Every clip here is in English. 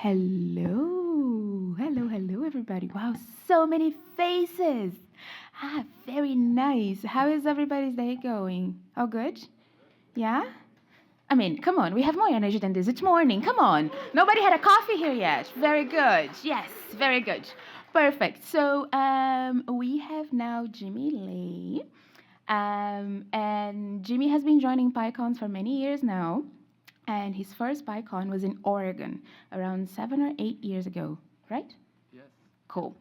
Hello, everybody. Wow, so many faces. Very nice. How is everybody's day going? All good? Yeah? I mean, come on, we have more energy than this. It's morning. Come on. Nobody had a coffee here yet. Very good. Yes, very good. Perfect. So we have now Jimmy Lee. And Jimmy has been joining PyCons for many years now. And his first PyCon was in Oregon around 7 or 8 years ago, right? Yes. Cool.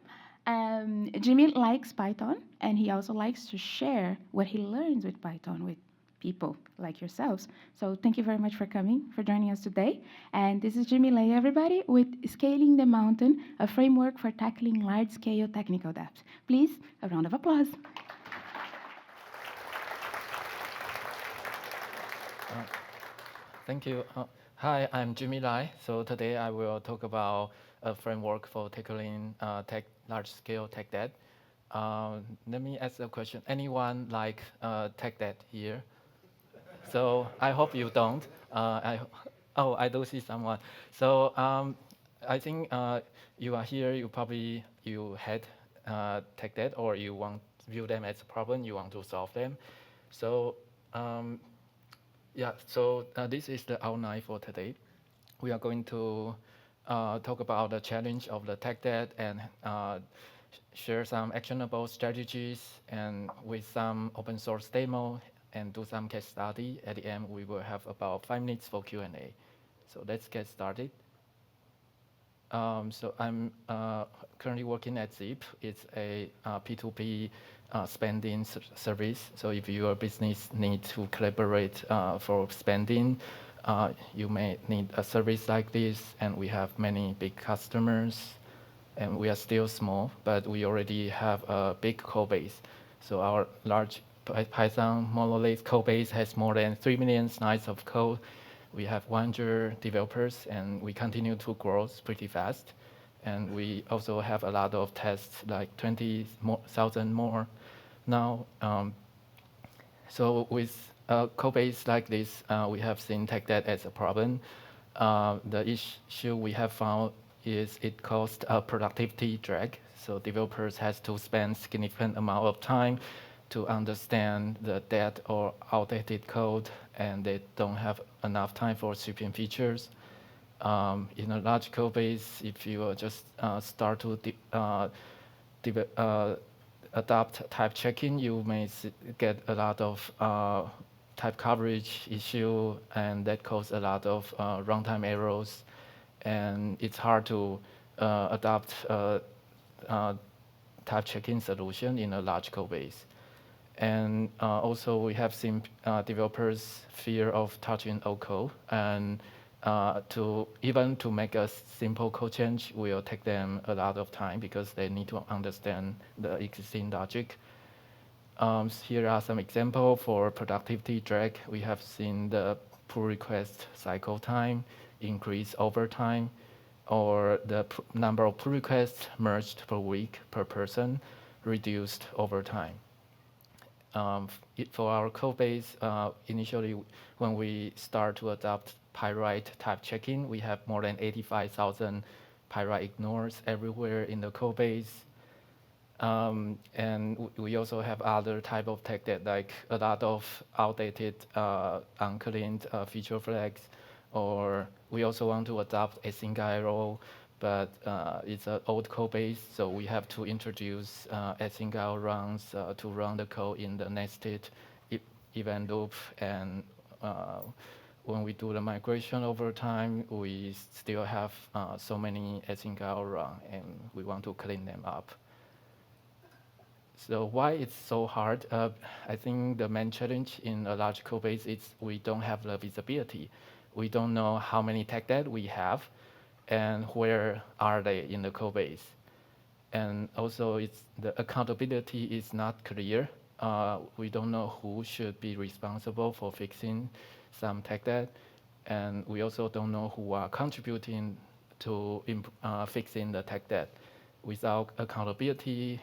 Jimmy likes Python, and he also likes to share what he learns with Python with people like yourselves. So thank you very much for coming, for joining us today. And this is Jimmy Lay, everybody, with Scaling the Mountain, a framework for tackling large-scale technical debt. Please, a round of applause. Thank you. Hi, I'm Jimmy Lai. So today I will talk about a framework for tackling large-scale tech debt. Let me ask a question. Anyone like tech debt here? So I hope you don't. I do see someone. So I think you are here. You had tech debt, or you want view them as a problem. You want to solve them. So this is the outline for today. We are going to talk about the challenge of the tech debt and share some actionable strategies and with some open source demo and do some case study. At the end, we will have about 5 minutes for Q&A. So let's get started. So I'm currently working at Zip. It's a P2P spending service. So if your business needs to collaborate for spending, you may need a service like this. And we have many big customers. And we are still small, but we already have a big code base. So our large Python monolithic code base has more than 3 million lines of code. We have 100 developers, and we continue to grow pretty fast. And we also have a lot of tests, like 20,000 more now. So with a code base like this, we have seen tech debt as a problem. The issue we have found is it caused a productivity drag. So developers has to spend significant amount of time to understand the dead or outdated code, and they don't have enough time for sweeping features. In a large code base, if you just start to adopt type checking, you may get a lot of type coverage issue, and that causes a lot of runtime errors. And it's hard to adopt type checking solution in a large code base. And also we have seen developers fear of touching old code, and to make a simple code change will take them a lot of time because they need to understand the existing logic. Here are some examples for productivity drag. We have seen the pull request cycle time increase over time, or the number of pull requests merged per week per person reduced over time. For our code base, initially when we start to adopt pyright type checking, we have more than 85,000 pyright-ignores everywhere in the code base. And we also have other type of tech debt, like a lot of outdated, uncleaned feature flags, or we also want to adopt asyncio, but it's an old code base, so we have to introduce asyncio runs to run the code in the nested event loop. And when we do the migration over time, we still have so many asyncio run, and we want to clean them up. So why it's so hard? I think the main challenge in a large code base is we don't have the visibility. We don't know how many tech debt we have and where are they in the code base. And also the accountability is not clear. We don't know who should be responsible for fixing some tech debt. And we also don't know who are contributing to fixing the tech debt. Without accountability,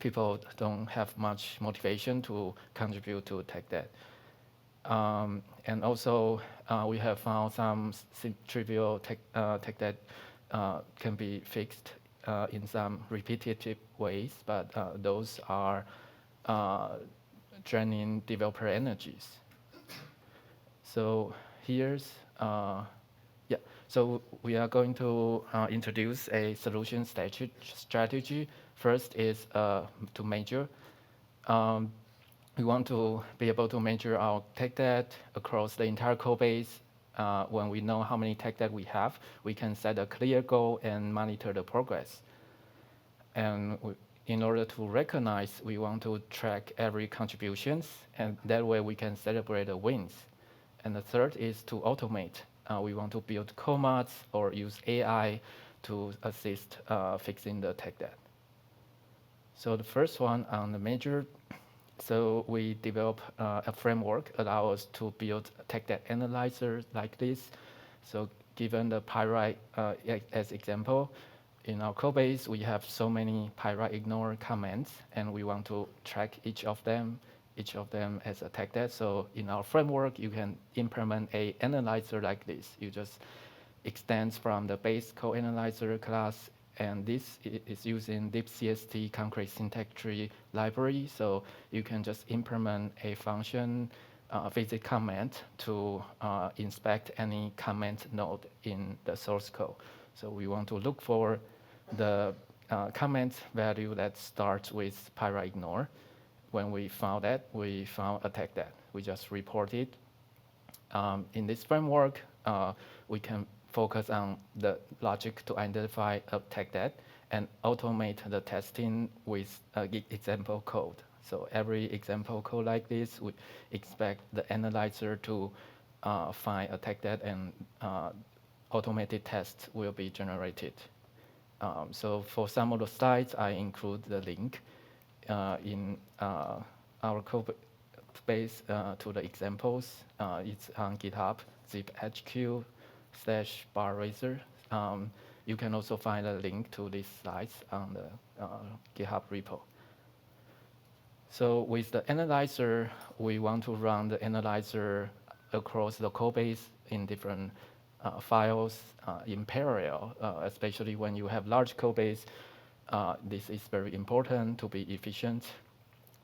people don't have much motivation to contribute to tech debt. And also, we have found some trivial tech that can be fixed in some repetitive ways, but those are draining developer energies. So here's, yeah, so we are going to introduce a solution strategy. First is to measure. Um, we want to be able to measure our tech debt across the entire code base. When we know how many tech debt we have, we can set a clear goal and monitor the progress. And in order to recognize, we want to track every contributions, and that way we can celebrate the wins. And the third is to automate. We want to build codemods or use AI to assist fixing the tech debt. So the first one on the measure, so we develop a framework allow us to build a tech debt analyzer like this. So given the pyright as example, in our code base, we have so many pyright-ignore commands, and we want to track each of them as a tech debt. So in our framework, you can implement a analyzer like this. You just extends from the base code analyzer class, and this is using deepcst concrete syntax tree library. So you can just implement a function visit comment to inspect any comment node in the source code. So we want to look for the comment value that starts with pyright-ignore. When we found that, we found a tag that we just reported. In this framework, we can focus on the logic to identify a tag debt and automate the testing with example code. So every example code like this, we expect the analyzer to find a tag debt, and automated tests will be generated. So for some of the slides, I include the link in our code base to the examples. It's on GitHub, ziphq/barraiser. You can also find a link to these slides on the GitHub repo. So with the analyzer, we want to run the analyzer across the code base in different files in parallel, especially when you have large code base. This is very important to be efficient.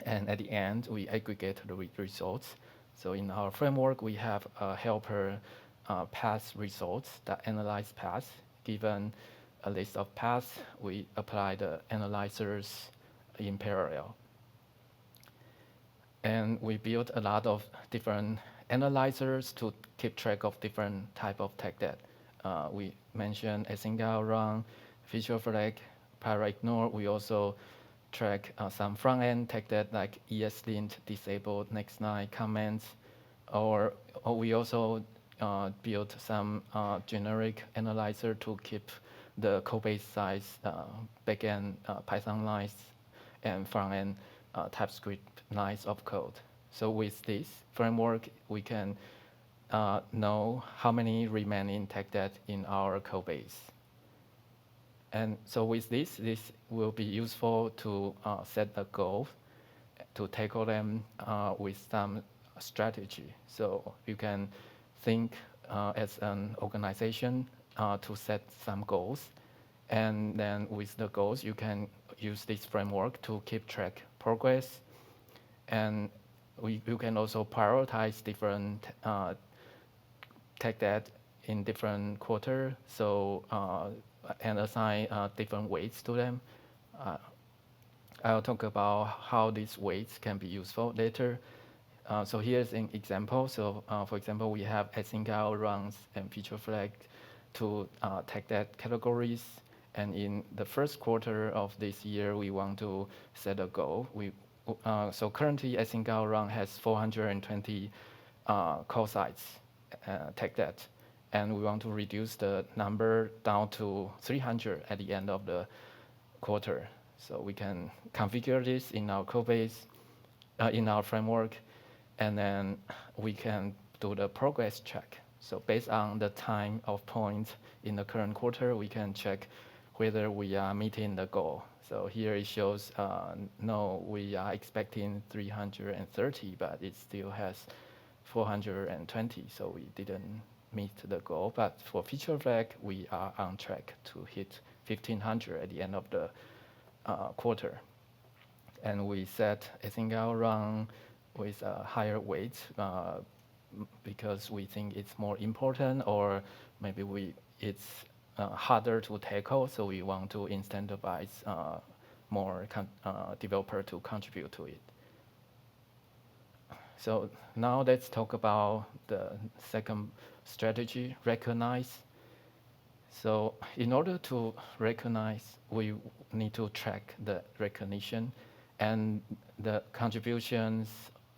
And at the end, we aggregate the results. So in our framework, we have a helper path results that analyze paths. Given a list of paths, we apply the analyzers in parallel. And we built a lot of different analyzers to keep track of different type of tag debt. We mentioned asyncio run, feature flag, pyright-ignore. We also track some front-end tag debt like ESLint, disabled, next line comments, or we also built some generic analyzer to keep the code base size, backend Python lines, and front-end TypeScript lines of code. So with this framework, we can know how many remaining tag debt in our code base. And so with this will be useful to set a goal to tackle them with some strategy. So you can think as an organization to set some goals. And then with the goals, you can use this framework to keep track progress. And you can also prioritize different tag debt in different quarter. So and assign different weights to them. I'll talk about how these weights can be useful later. So here's an example. So for example, we have asyncio runs and feature flag to tag debt categories. And in the first quarter of this year, we want to set a goal. So currently, asyncio run has 420 call sites tag debt. And we want to reduce the number down to 300 at the end of the quarter. So we can configure this in our code base, in our framework, and then we can do the progress check. So based on the time of point in the current quarter, we can check whether we are meeting the goal. So here it shows, no, we are expecting 330, but it still has 420, so we didn't meet the goal. But for feature flag, we are on track to hit 1,500 at the end of the quarter. And we set asyncio run with a higher weight because we think it's more important, or maybe it's harder to tackle, so we want to incentivize more developer to contribute to it. So now let's talk about the second strategy, recognize. So in order to recognize, we need to track the recognition, and the contributions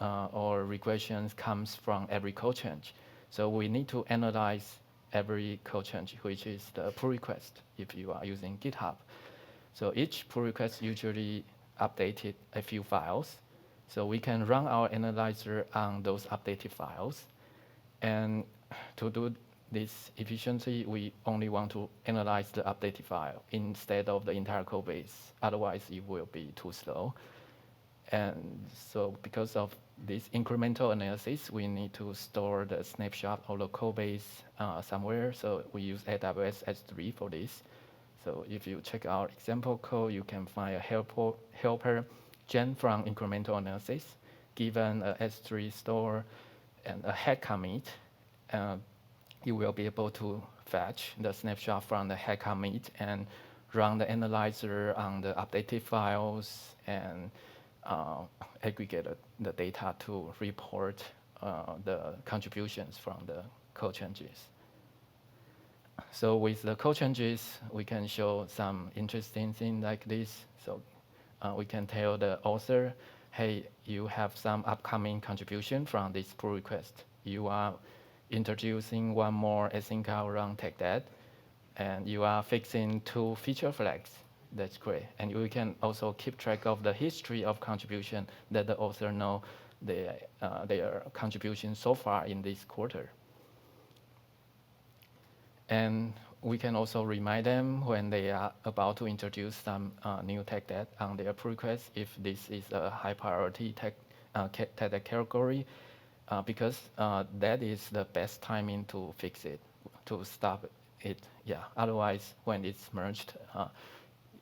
or regressions comes from every code change. So we need to analyze every code change, which is the pull request if you are using GitHub. So each pull request usually updated a few files. So we can run our analyzer on those updated files. And to do this efficiently, we only want to analyze the updated file instead of the entire code base. Otherwise, it will be too slow. And so because of this incremental analysis, we need to store the snapshot of the code base somewhere. So we use AWS S3 for this. So if you check out example code, you can find a helper gen from incremental analysis, given a S3 store and a head commit. You will be able to fetch the snapshot from the head commit and run the analyzer on the updated files and aggregate the data to report the contributions from the code changes. So with the code changes, we can show some interesting things like this. So we can tell the author, hey, you have some upcoming contribution from this pull request. You are introducing one more asyncio run take that, and you are fixing 2 feature flags. That's great. And we can also keep track of the history of contribution that the author know their contribution so far in this quarter. And we can also remind them when they are about to introduce some new tag that on their pull request, if this is a high priority tag category, because that is the best timing to fix it, to stop it. Yeah. Otherwise, when it's merged,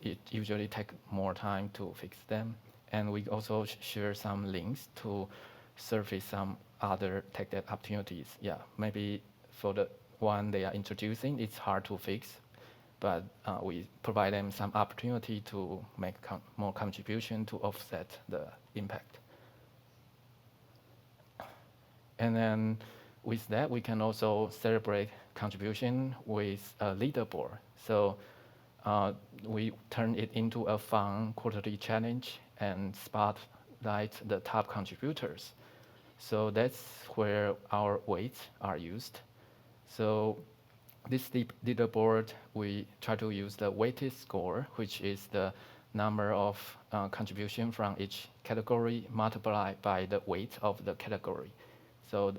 it usually takes more time to fix them. And we also share some links to surface some other tech debt opportunities. Yeah, maybe for the one they are introducing, it's hard to fix, but we provide them some opportunity to make more contribution to offset the impact. And then with that, we can also celebrate contribution with a leaderboard. So we turn it into a fun quarterly challenge and spotlight the top contributors. So that's where our weights are used. So this leaderboard, we try to use the weighted score, which is the number of contribution from each category multiplied by the weight of the category. So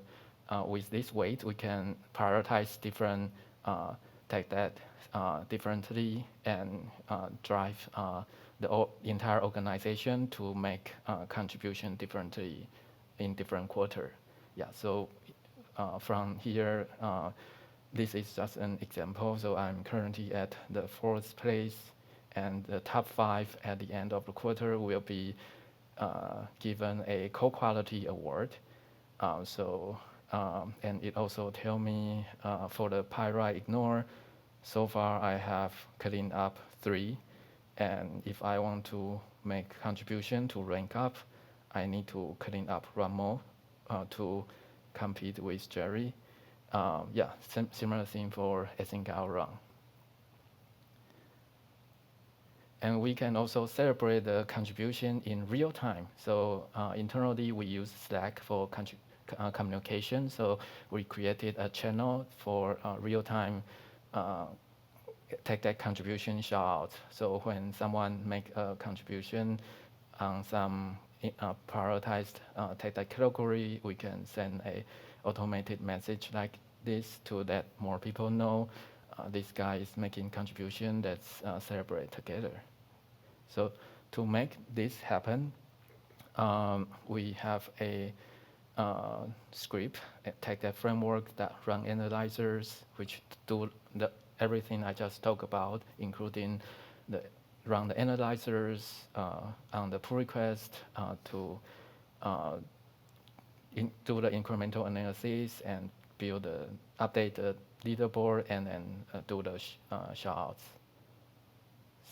with this weight, we can prioritize different tag that differently and drive the entire organization to make contribution differently in different quarter. Yeah, so from here, this is just an example. So I'm currently at the 4th place, and the top 5 at the end of the quarter will be given a co-quality award. And it also tell me for the pyright-ignore, so far I have cleaned up 3, and if I want to make contribution to rank up, I need to clean up one more to compete with Jerry. Yeah, similar thing for asyncio run. And we can also celebrate the contribution in real time. So internally, we use Slack for communication. So we created a channel for real-time tech debt contribution shout. So when someone make a contribution on some prioritized tech debt category, we can send a automated message like this to let more people know this guy is making contribution. Let's celebrate together. So to make this happen, we have a script, take that framework that run analyzers, which do everything I just talked about, including run the analyzers on the pull request to do the incremental analysis and update the leaderboard and then do the shoutouts.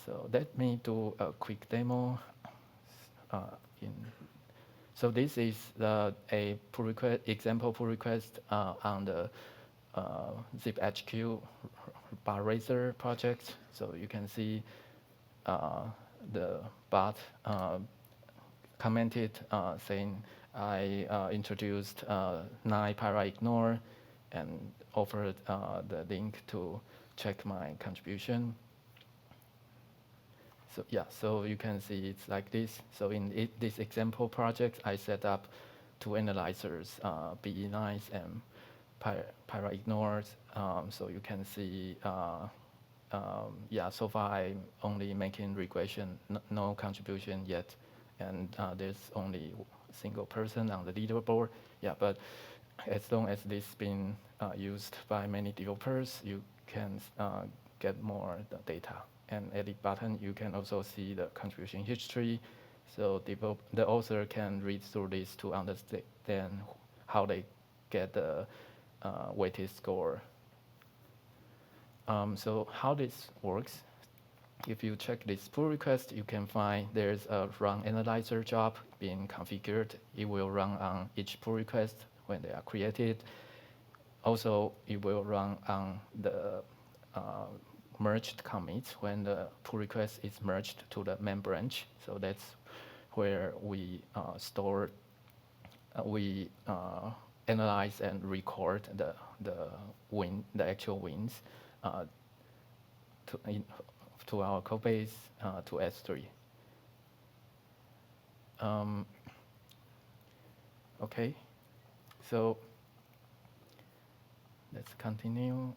So let me do a quick demo. So this is a pull request, example pull request on the Zip HQ bar raiser project. So you can see the bot commented saying I introduced 9 pyright-ignore and offered the link to check my contribution. So yeah, so you can see it's like this. So in this example project, I set up 2 analyzers, BE9s and pyright-ignores. So you can see, yeah, so far I'm only making regression, no contribution yet. And there's only a single person on the leaderboard. Yeah, but as long as this been used by many developers, you can get more data. And at the bottom, you can also see the contribution history. So the author can read through this to understand how they get the weighted score. So how this works, if you check this pull request, you can find there's a run analyzer job being configured. It will run on each pull request when they are created. Also, it will run on the merged commits when the pull request is merged to the main branch. So that's where we analyze and record the actual wins to our codebase to S3. Okay, so let's continue.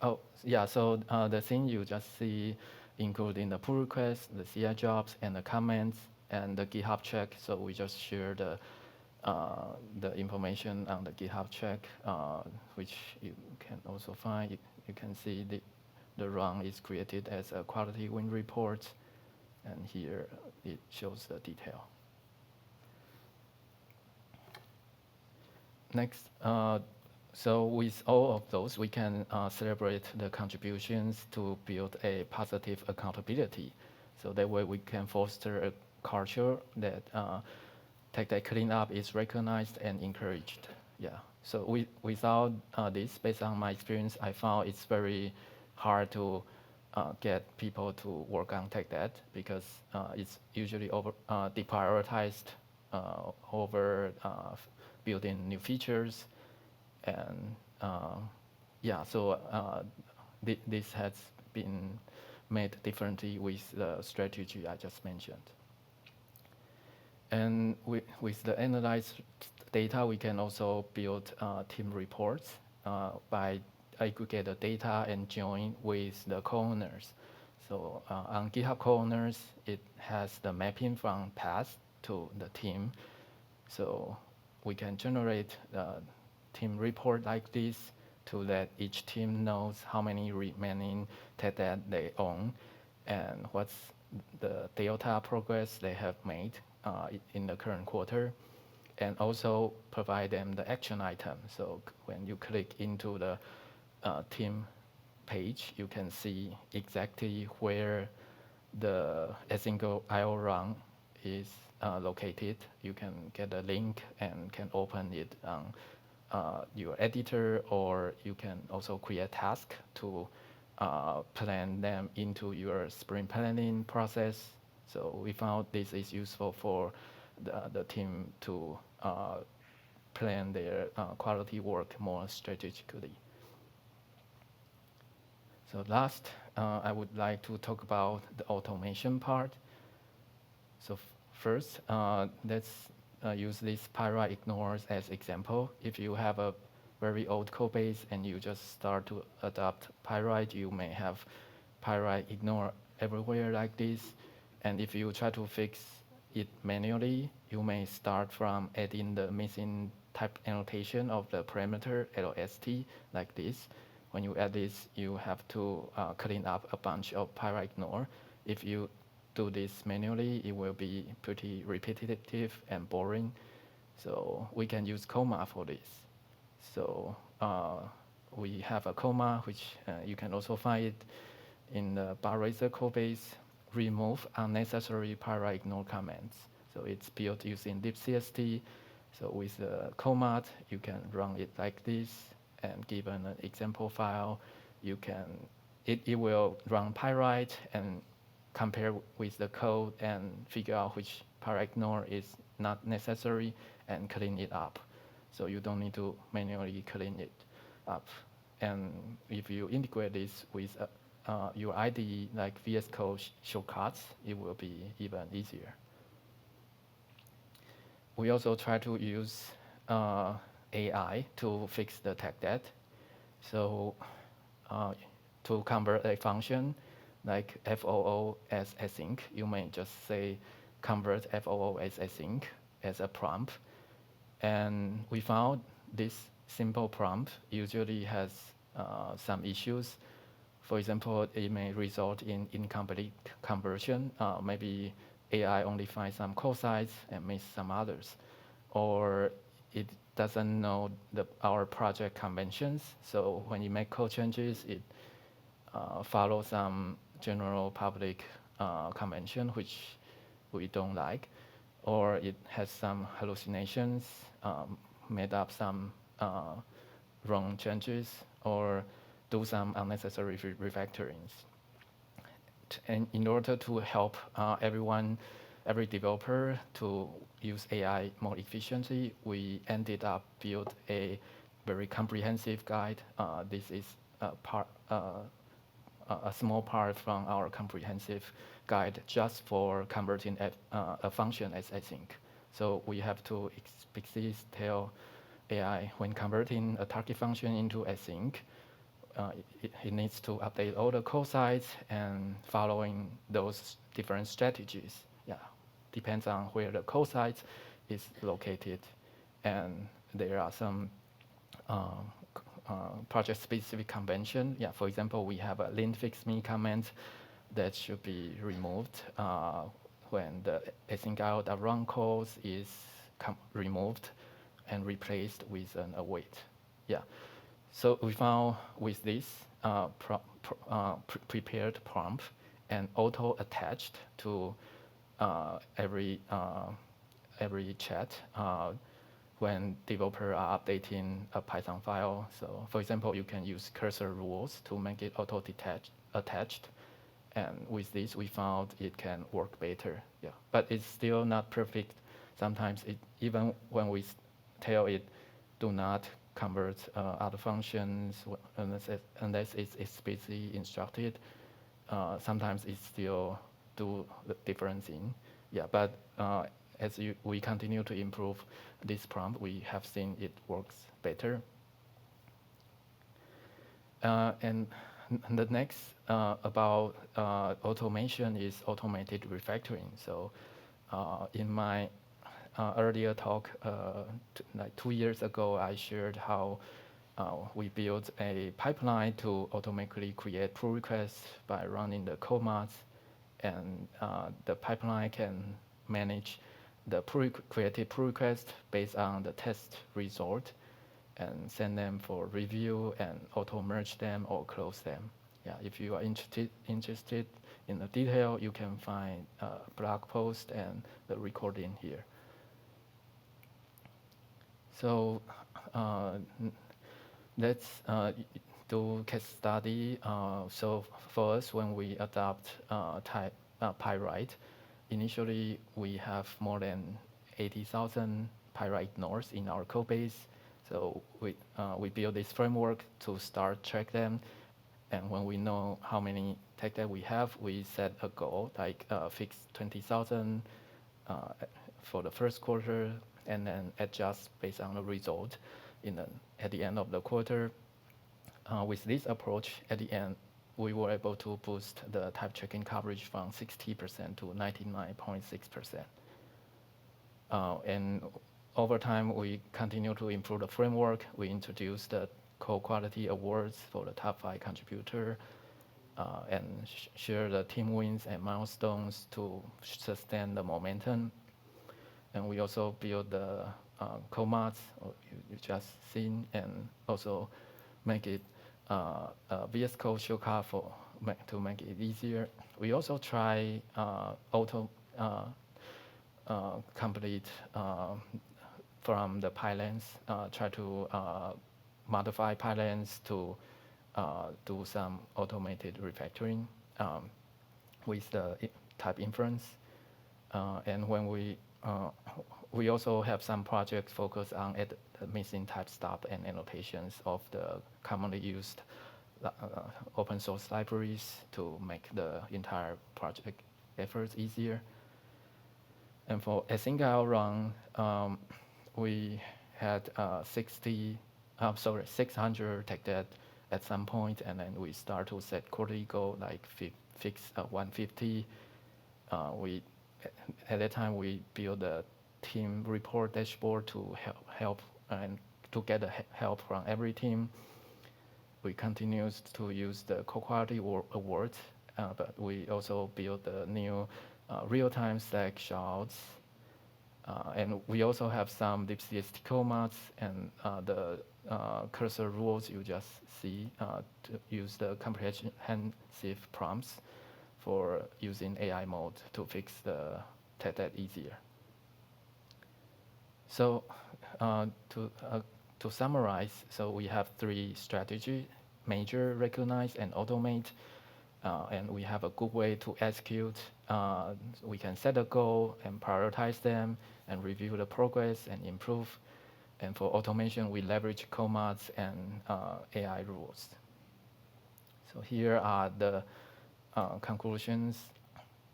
Oh, yeah, so the thing you just see including the pull request, the CI jobs, and the comments, and the GitHub check. So we just share the information on the GitHub check, which you can also find. You can see the run is created as a quality win report, and here it shows the detail. Next, so with all of those, we can celebrate the contributions to build a positive accountability. So that way we can foster a culture that tech that cleanup is recognized and encouraged. Yeah. So without this, based on my experience, I found it's very hard to get people to work on tech debt because it's usually deprioritized over building new features. And yeah, so this has been made differently with the strategy I just mentioned. And with the analyzed data, we can also build team reports by aggregate the data and join with the co-owners. So on GitHub co-owners, it has the mapping from path to the team. So we can generate team report like this to let each team knows how many remaining tech that they own and what's the delta progress they have made in the current quarter, and also provide them the action item. So when you click into the team page, you can see exactly where the asyncio IO run is located. You can get a link and can open it on your editor, or you can also create task to plan them into your sprint planning process. So we found this is useful for the team to plan their quality work more strategically. So last, I would like to talk about the automation part. So first, let's use this pyright-ignore as example. If you have a very old code base and you just start to adopt pyright, you may have pyright-ignore everywhere like this. And if you try to fix it manually, you may start from adding the missing type annotation of the parameter LST like this. When you add this, you have to clean up a bunch of pyright-ignore. If you do this manually, it will be pretty repetitive and boring. So we can use comma for this. So we have a comma, which you can also find it in the bar-raiser codebase, remove unnecessary pyright-ignore commands. So it's built using libcst. So with the command, you can run it like this, and given an example file, you can it will run pyright and compare with the code and figure out which pyright-ignore is not necessary and clean it up. So you don't need to manually clean it up. And if you integrate this with your IDE like VS Code shortcuts, it will be even easier. We also try to use AI to fix the tag debt. So to convert a function like FOO as async, you may just say convert FOO as async as a prompt. And we found this simple prompt usually has some issues. For example, it may result in incomplete conversion. Maybe AI only finds some code sites and miss some others. Or it doesn't know our project conventions. So when you make code changes, it follows some general public convention, which we don't like. Or it has some hallucinations, made up some wrong changes, or do some unnecessary refactorings. And in order to help every developer to use AI more efficiently, we ended up build a very comprehensive guide. This is a small part from our comprehensive guide just for converting a function as async. So we have to explicitly tell AI when converting a target function into async, it needs to update all the code sites and following those different strategies. Yeah, depends on where the code site is located, and there are some project-specific convention. Yeah, for example, we have a lint fix me command that should be removed when the async out.run calls is removed and replaced with an await. Yeah. So we found with this prepared prompt and auto attached to every chat when developers are updating a Python file. So for example, you can use cursor rules to make it auto attached. And with this, we found it can work better. Yeah, but it's still not perfect. Sometimes even when we tell it, do not convert other functions unless it's explicitly instructed. Sometimes it still do the different thing. Yeah, but as we continue to improve this prompt, we have seen it works better. And the next about automation is automated refactoring. So in my earlier talk, like 2 years ago, I shared how we built a pipeline to automatically create pull requests by running the codemods, and the pipeline can manage the created pull request based on the test result and send them for review and auto merge them or close them. Yeah, if you are interested in the detail, you can find a blog post and the recording here. So let's do case study. So for us, when we adopt pyright, initially we have more than 80,000 pyright-ignores in our code base. So we build this framework to start track them. And when we know how many tag that we have, we set a goal, like fix 20,000 for the first quarter, and then adjust based on the result at the end of the quarter. With this approach, at the end, we were able to boost the type checking coverage from 60% to 99.6%. And over time, we continue to improve the framework. We introduced the code quality awards for the top 5 contributor, and share the team wins and milestones to sustain the momentum. And we also build the codemods you just seen, and also make it VS Code shortcut to make it easier. We also try auto complete from the pipelines, try to modify pipelines to do some automated refactoring with the type inference. And when we also have some projects focused on the missing type stop and annotations of the commonly used open source libraries to make the entire project efforts easier. And for asyncio run, we had 600 tech debt at some point, and then we start to set quarterly goal like fix 150. At that time we build a team report dashboard to help and to get the help from every team. We continue to use the code quality awards, but we also build the new real-time stack shoutouts. And we also have some libcst codemods and the cursor rules you just see to use the comprehensive prompts for using AI mode to fix the tech debt easier. So to summarize, so we have 3 strategies: measure, recognize, and automate. And we have a good way to execute. We can set a goal and prioritize them and review the progress and improve. And for automation, we leverage codemods and AI rules. So here are the conclusions,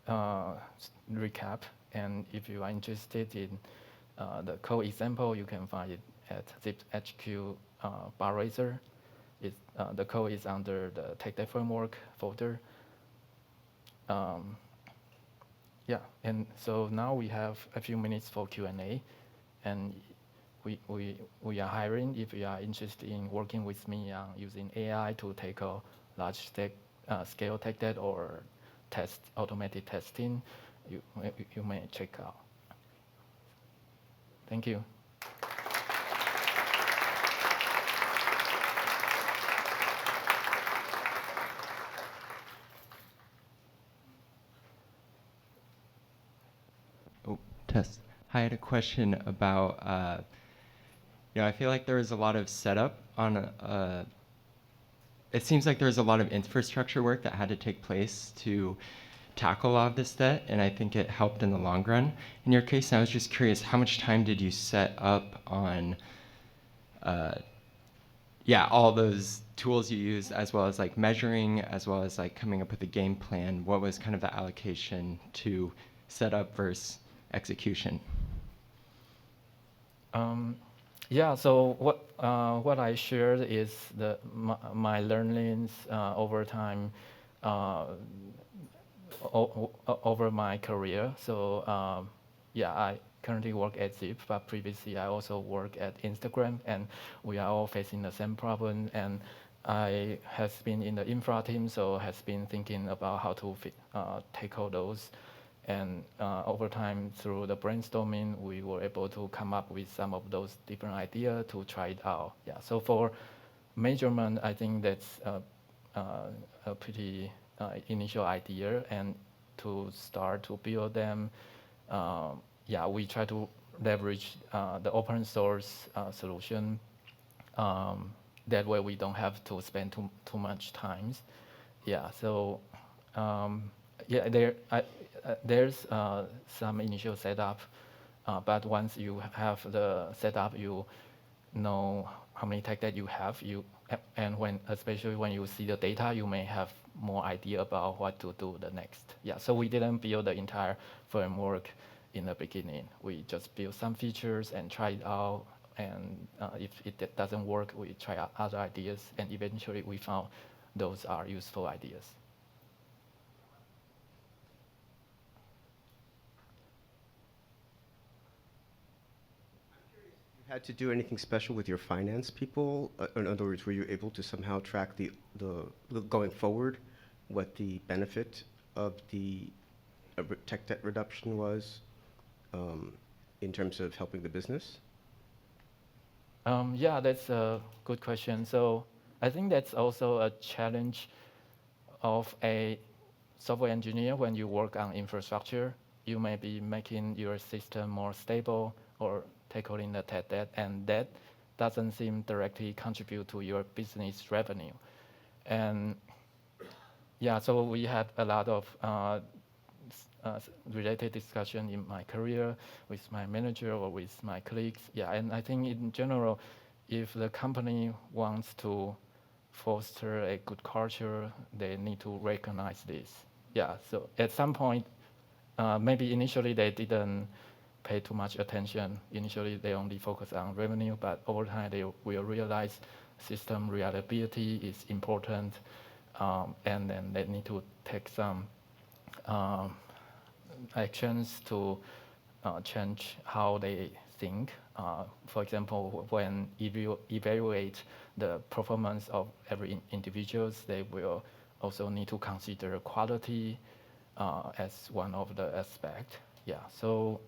recap. And if you are interested in the code example, you can find it at ziphq bar raiser. The code is under the tech debt framework folder. Yeah, and so now we have a few minutes for Q&A, and we are hiring. If you are interested in working with me on using AI to tackle large scale tech debt or automated testing, you may check out. Thank you. Test. I had a question about, I feel like there was a lot of setup on, it seems like there was a lot of infrastructure work that had to take place to tackle a lot of this debt, and I think it helped in the long run. In your case, I was just curious, how much time did you set up on, all those tools you use, as well as like measuring, as well as like coming up with a game plan? What was kind of the allocation to set up versus execution? Yeah, so what I shared is my learnings over time, over my career. So I currently work at Zip, but previously I also work at Instagram, and we are all facing the same problem. And I has been in the infra team, so has been thinking about how to tackle those. And over time, through the brainstorming, we were able to come up with some of those different ideas to try it out. Yeah. So for measurement, I think that's a pretty initial idea. And to start to build them, we try to leverage the open source solution. That way, we don't have to spend too much time. Yeah. So there's some initial setup, but once you have the setup, you know how many tech that you have. And especially when you see the data, you may have more idea about what to do the next. Yeah. So we didn't build the entire framework in the beginning. We just built some features and try it out. And if it doesn't work, we try out other ideas, and eventually we found those are useful ideas. Had to do anything special with your finance people? In other words, were you able to somehow track the going forward, what the benefit of the tech debt reduction was in terms of helping the business? Yeah, that's a good question. So I think that's also a challenge of a software engineer when you work on infrastructure. You may be making your system more stable or tackling the tech debt, and that doesn't seem directly contribute to your business revenue. And yeah, so we had a lot of related discussion in my career with my manager or with my colleagues. Yeah, and I think in general, if the company wants to foster a good culture, they need to recognize this. Yeah, so at some point, maybe initially they didn't pay too much attention. Initially, they only focus on revenue, but over time they will realize system reliability is important, and then they need to take some actions to change how they think. For example, when evaluate the performance of every individuals, they will also need to consider quality as one of the aspect. Yeah, so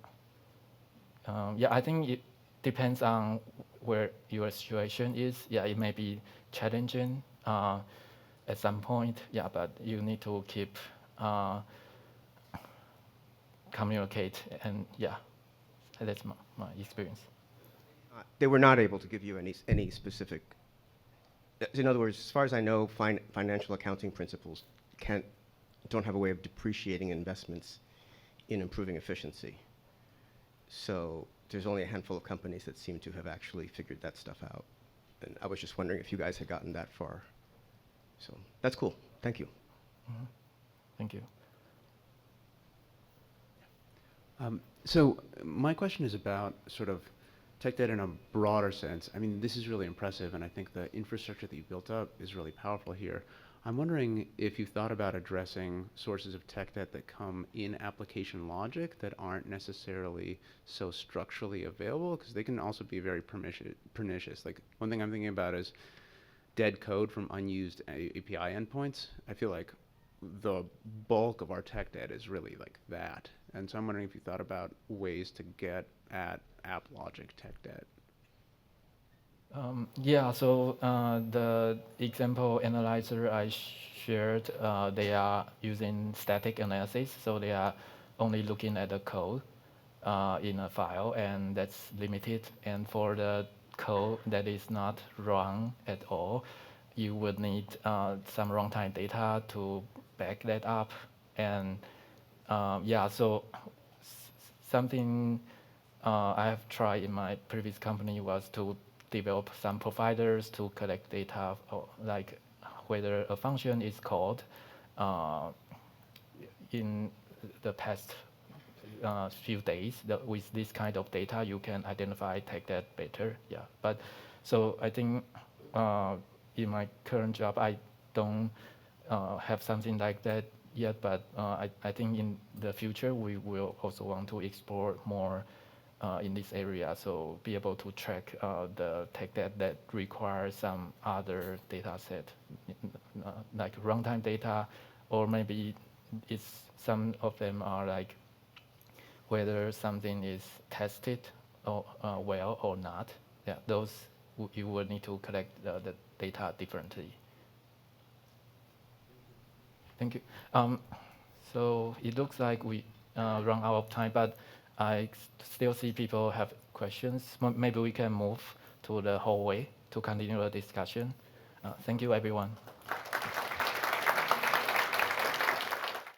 yeah, I think it depends on where your situation is. Yeah, it may be challenging at some point. Yeah, but you need to keep communicate, and yeah, that's my experience. They were not able to give you any specific. In other words, as far as I know, financial accounting principles don't have a way of depreciating investments in improving efficiency. So there's only a handful of companies that seem to have actually figured that stuff out. And I was just wondering if you guys had gotten that far. So that's cool. Thank you. Mm-hmm. Thank you. So my question is about sort of tech debt in a broader sense. I mean, this is really impressive, and I think the infrastructure that you built up is really powerful here. I'm wondering if you've thought about addressing sources of tech debt that come in application logic that aren't necessarily so structurally available, because they can also be very pernicious. Like, one thing I'm thinking about is dead code from unused API endpoints. I feel like the bulk of our tech debt is really like that. And so I'm wondering if you thought about ways to get at app logic tech debt. Yeah, so the example analyzer I shared, they are using static analysis, so they are only looking at the code in a file, and that's limited. And for the code that is not run at all, you would need some runtime data to back that up. And yeah, so something I have tried in my previous company was to develop some providers to collect data, like whether a function is called in the past few days. With this kind of data, you can identify tech debt better. Yeah, but so I think in my current job, I don't have something like that yet, but I think in the future we will also want to explore more in this area, so be able to track the tech debt that requires some other data set, like runtime data, or maybe some of them are like whether something is tested or, well or not. Yeah, those you will need to collect the data differently. Thank you. So it looks like we run out of time, but I still see people have questions. Maybe we can move to the hallway to continue the discussion. Thank you, everyone.